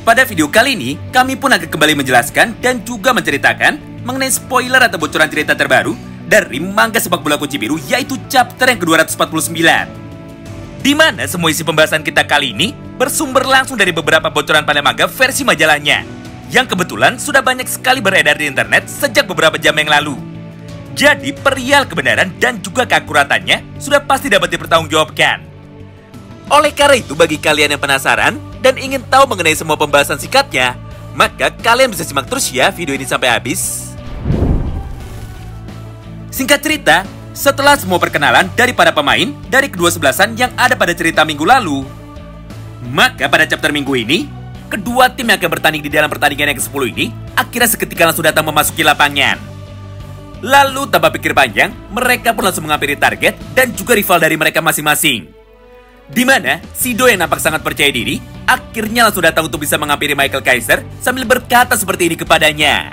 Pada video kali ini, kami pun akan kembali menjelaskan dan juga menceritakan mengenai spoiler atau bocoran cerita terbaru dari manga sepak bola kunci biru, yaitu chapter yang ke-249. Di mana semua isi pembahasan kita kali ini bersumber langsung dari beberapa bocoran pada manga versi majalahnya, yang kebetulan sudah banyak sekali beredar di internet sejak beberapa jam yang lalu. Jadi perihal kebenaran dan juga keakuratannya sudah pasti dapat dipertanggungjawabkan. Oleh karena itu, bagi kalian yang penasaran dan ingin tahu mengenai semua pembahasan singkatnya, maka kalian bisa simak terus ya video ini sampai habis. Singkat cerita, setelah semua perkenalan dari para pemain dari kedua sebelasan yang ada pada cerita minggu lalu, maka pada chapter minggu ini, kedua tim yang akan bertanding di dalam pertandingan yang ke-10 ini akhirnya seketika langsung datang memasuki lapangan. Lalu tanpa pikir panjang, mereka pun langsung menghampiri target dan juga rival dari mereka masing-masing. Di mana Shido yang nampak sangat percaya diri akhirnya langsung datang untuk bisa menghampiri Michael Kaiser sambil berkata seperti ini kepadanya.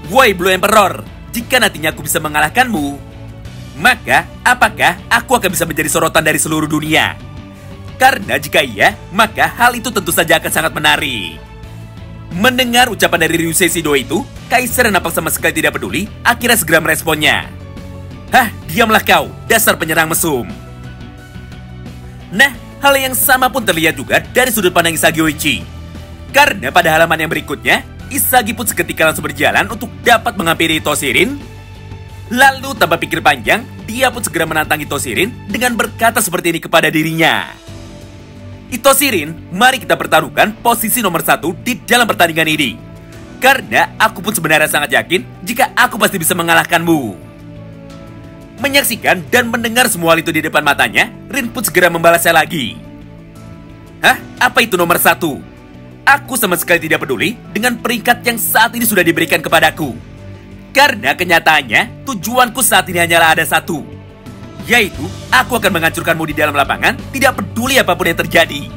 "Woi Blue Emperor, jika nantinya aku bisa mengalahkanmu, maka apakah aku akan bisa menjadi sorotan dari seluruh dunia? Karena jika iya, maka hal itu tentu saja akan sangat menarik." Mendengar ucapan dari Ryusei Shido itu, Kaiser yang nampak sama sekali tidak peduli akhirnya segera meresponnya. "Hah, diamlah kau, dasar penyerang mesum." Nah, hal yang sama pun terlihat juga dari sudut pandang Isagi Oichi. Karena pada halaman yang berikutnya, Isagi pun seketika langsung berjalan untuk dapat menghampiri Itoshirin. Lalu tanpa pikir panjang, dia pun segera menantang Itoshirin dengan berkata seperti ini kepada dirinya. "Itoshirin, mari kita pertaruhkan posisi nomor 1 di dalam pertandingan ini. Karena aku pun sebenarnya sangat yakin jika aku pasti bisa mengalahkanmu." Menyaksikan dan mendengar semua hal itu di depan matanya, Rin pun segera membalasnya lagi. "Hah? Apa itu nomor 1? Aku sama sekali tidak peduli dengan peringkat yang saat ini sudah diberikan kepadaku. Karena kenyataannya, tujuanku saat ini hanyalah ada satu, yaitu aku akan menghancurkanmu di dalam lapangan, tidak peduli apapun yang terjadi.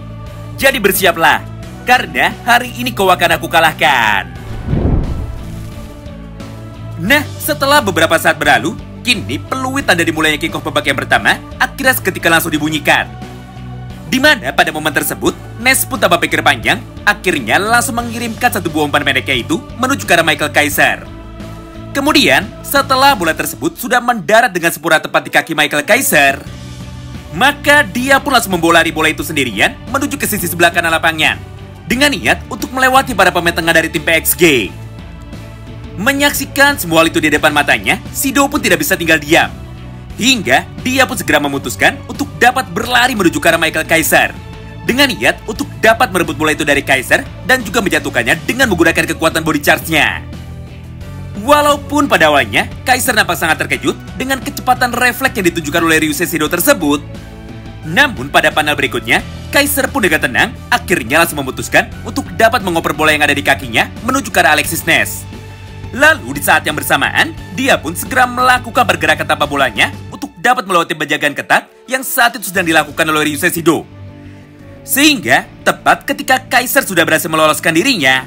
Jadi bersiaplah, karena hari ini kau akan aku kalahkan." Nah, setelah beberapa saat berlalu, kini peluit tanda dimulainya kick-off babak yang pertama akhirnya seketika langsung dibunyikan. Di mana pada momen tersebut, Ness pun tanpa pikir panjang akhirnya langsung mengirimkan satu buah umpan pendeknya itu menuju ke arah Michael Kaiser. Kemudian, setelah bola tersebut sudah mendarat dengan sempurna tepat di kaki Michael Kaiser, maka dia pun langsung membolari bola itu sendirian menuju ke sisi sebelah kanan lapangan dengan niat untuk melewati para pemain tengah dari tim PXG. Menyaksikan semua hal itu di depan matanya, Shido pun tidak bisa tinggal diam. Hingga dia pun segera memutuskan untuk dapat berlari menuju ke arah Michael Kaiser dengan niat untuk dapat merebut bola itu dari Kaiser dan juga menjatuhkannya dengan menggunakan kekuatan body charge-nya. Walaupun pada awalnya Kaiser nampak sangat terkejut dengan kecepatan refleks yang ditunjukkan oleh Ryusei Shido tersebut, namun pada panel berikutnya, Kaiser pun dengan tenang akhirnya langsung memutuskan untuk dapat mengoper bola yang ada di kakinya menuju ke arah Alexis Ness. Lalu di saat yang bersamaan, dia pun segera melakukan pergerakan tanpa bolanya untuk dapat melewati penjagaan ketat yang saat itu sedang dilakukan oleh Ryusei Shido. Sehingga tepat ketika Kaiser sudah berhasil meloloskan dirinya,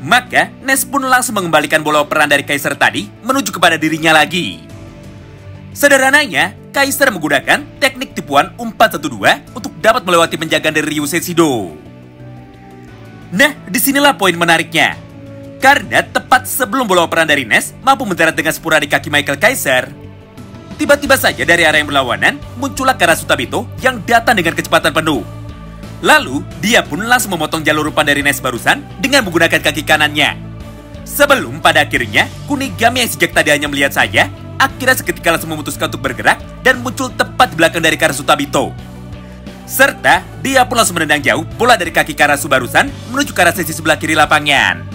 maka Ness pun langsung mengembalikan bola operan dari Kaiser tadi menuju kepada dirinya lagi. Sederhananya, Kaiser menggunakan teknik tipuan umpan 1-2 untuk dapat melewati penjagaan dari Ryusei Shido. Nah, disinilah poin menariknya. Karena tepat sebelum bola operan dari Ness mampu mendarat dengan sempurna di kaki Michael Kaiser, tiba-tiba saja dari arah yang berlawanan muncullah Karasu Tabito yang datang dengan kecepatan penuh. Lalu dia pun langsung memotong jalur umpan dari Ness barusan dengan menggunakan kaki kanannya. Sebelum pada akhirnya Kunigami yang sejak tadi hanya melihat saja akhirnya seketika langsung memutuskan untuk bergerak dan muncul tepat di belakang dari Karasu Tabito. Serta dia pun langsung menendang jauh bola dari kaki Karasu barusan menuju ke arah sisi sebelah kiri lapangan.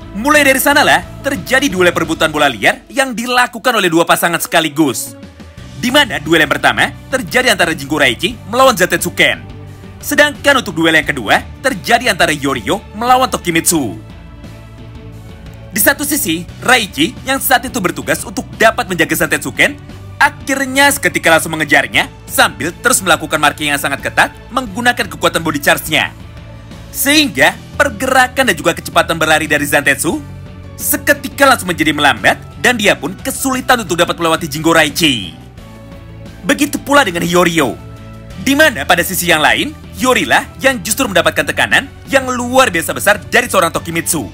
Mulai dari sanalah terjadi duel perebutan bola liar yang dilakukan oleh dua pasangan sekaligus. Di mana duel yang pertama terjadi antara Jingo Raichi melawan Zantetsuken. Sedangkan untuk duel yang kedua terjadi antara Yorio melawan Tokimitsu. Di satu sisi, Raichi yang saat itu bertugas untuk dapat menjaga Zantetsuken akhirnya seketika langsung mengejarnya sambil terus melakukan marking yang sangat ketat menggunakan kekuatan body charge-nya. Sehingga pergerakan dan juga kecepatan berlari dari Zantetsu seketika langsung menjadi melambat dan dia pun kesulitan untuk dapat melewati Jingo Raichi. Begitu pula dengan Hyorio. Di mana pada sisi yang lain, Yori lah yang justru mendapatkan tekanan yang luar biasa besar dari seorang Tokimitsu.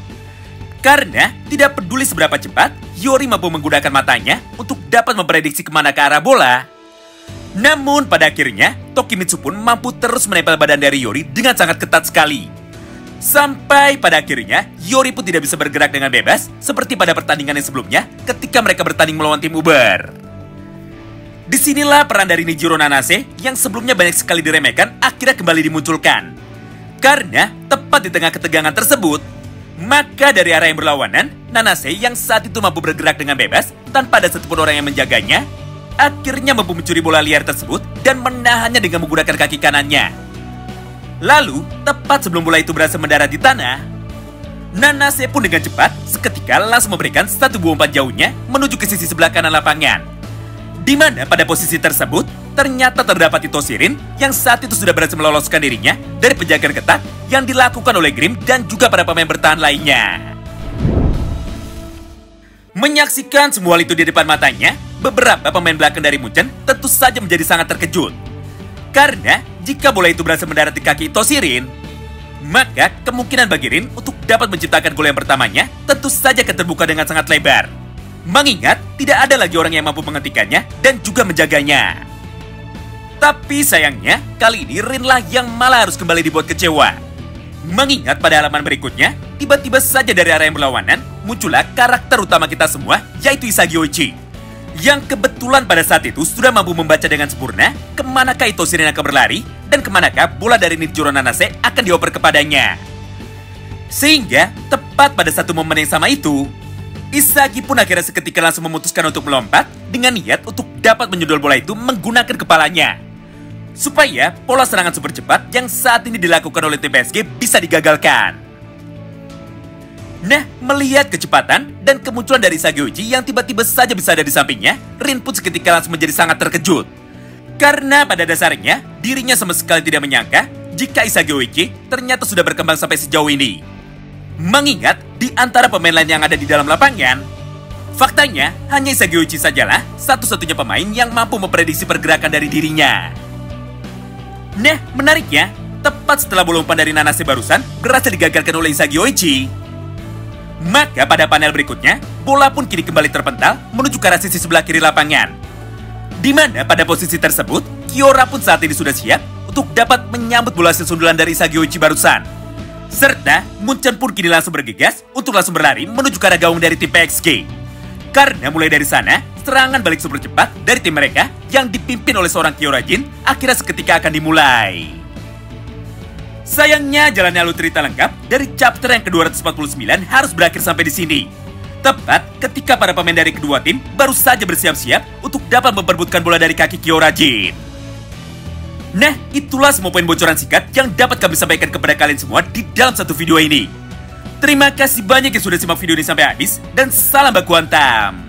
Karena tidak peduli seberapa cepat, Yori mampu menggunakan matanya untuk dapat memprediksi kemana ke arah bola. Namun pada akhirnya, Tokimitsu pun mampu terus menempel badan dari Yori dengan sangat ketat sekali. Sampai pada akhirnya, Yori pun tidak bisa bergerak dengan bebas seperti pada pertandingan yang sebelumnya ketika mereka bertanding melawan tim Uber. Disinilah peran dari Nijiro Nanase yang sebelumnya banyak sekali diremehkan akhirnya kembali dimunculkan. Karena tepat di tengah ketegangan tersebut, maka dari arah yang berlawanan, Nanase yang saat itu mampu bergerak dengan bebas tanpa ada satupun orang yang menjaganya, akhirnya mampu mencuri bola liar tersebut dan menahannya dengan menggunakan kaki kanannya. Lalu, tepat sebelum bola itu berhasil mendarat di tanah, Nanase pun dengan cepat seketika langsung memberikan satu buah umpan jauhnya menuju ke sisi sebelah kanan lapangan. Di mana pada posisi tersebut, ternyata terdapat Itoshirin yang saat itu sudah berhasil meloloskan dirinya dari penjagaan ketat yang dilakukan oleh Grim dan juga para pemain bertahan lainnya. Menyaksikan semua itu di depan matanya, beberapa pemain belakang dari Munchen tentu saja menjadi sangat terkejut. Karena jika bola itu berhasil mendarat di kaki Itoshirin, maka kemungkinan bagi Rin untuk dapat menciptakan gol yang pertamanya tentu saja akan terbuka dengan sangat lebar. Mengingat tidak ada lagi orang yang mampu menghentikannya dan juga menjaganya. Tapi sayangnya, kali ini Rin lah yang malah harus kembali dibuat kecewa. Mengingat pada halaman berikutnya, tiba-tiba saja dari arah yang berlawanan, muncullah karakter utama kita semua, yaitu Isagi Oichi. Yang kebetulan pada saat itu sudah mampu membaca dengan sempurna kemanakah Itoshirin akan berlari dan kemanakah bola dari Nijiro Nanase akan dioper kepadanya. Sehingga tepat pada satu momen yang sama itu, Isagi pun akhirnya seketika langsung memutuskan untuk melompat dengan niat untuk dapat menyundul bola itu menggunakan kepalanya. Supaya pola serangan super cepat yang saat ini dilakukan oleh tim PSG bisa digagalkan. Nah, melihat kecepatan dan kemunculan dari Isagi Oichi yang tiba-tiba saja bisa ada di sampingnya, Rin pun seketika langsung menjadi sangat terkejut. Karena pada dasarnya, dirinya sama sekali tidak menyangka jika Isagi Oichi ternyata sudah berkembang sampai sejauh ini. Mengingat di antara pemain lain yang ada di dalam lapangan, faktanya hanya Isagi Oichi sajalah satu-satunya pemain yang mampu memprediksi pergerakan dari dirinya. Nah, menariknya, tepat setelah bola umpan dari Nanase barusan berhasil digagalkan oleh Isagi Oichi, maka pada panel berikutnya, bola pun kini kembali terpental menuju ke arah sisi sebelah kiri lapangan. Di mana pada posisi tersebut, Kiora pun saat ini sudah siap untuk dapat menyambut bola hasil sundulan dari Isagi Oichi barusan. Serta Munchen pun kini langsung bergegas untuk langsung berlari menuju ke arah gawang dari tim PSG. Karena mulai dari sana, serangan balik super cepat dari tim mereka yang dipimpin oleh seorang Kiora Jin akhirnya seketika akan dimulai. Sayangnya jalannya alur cerita lengkap dari chapter yang ke-249 harus berakhir sampai di sini. Tepat ketika para pemain dari kedua tim baru saja bersiap-siap untuk dapat memperebutkan bola dari kaki Kiora Jin. Nah, itulah semua poin bocoran singkat yang dapat kami sampaikan kepada kalian semua di dalam satu video ini. Terima kasih banyak yang sudah simak video ini sampai habis dan salam baku hantam.